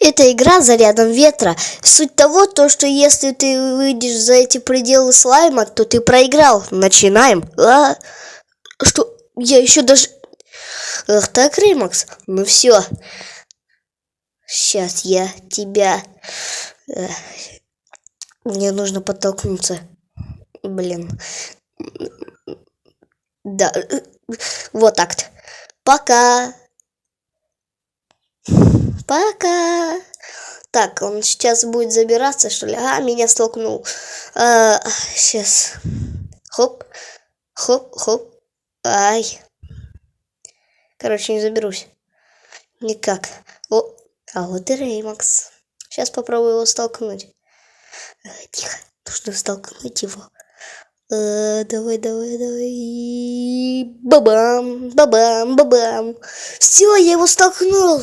Это игра зарядом ветра. Суть того, то, что если ты выйдешь за эти пределы слайма, то ты проиграл. Начинаем. Что? Я еще даже... Ах так, Ремакс? Ну все. Сейчас я тебя... Мне нужно подтолкнуться. Блин. Да. Вот так-то. Пока. Пока. Так, он сейчас будет забираться, что ли? Меня столкнул. Сейчас. Хоп. Хоп, хоп. Ай. Короче, не заберусь. Никак. А вот и Реймакс. Сейчас попробую его столкнуть. Тихо. Нужно столкнуть его. Давай, давай, давай. Бабам, бабам, бабам. Все, я его столкнул.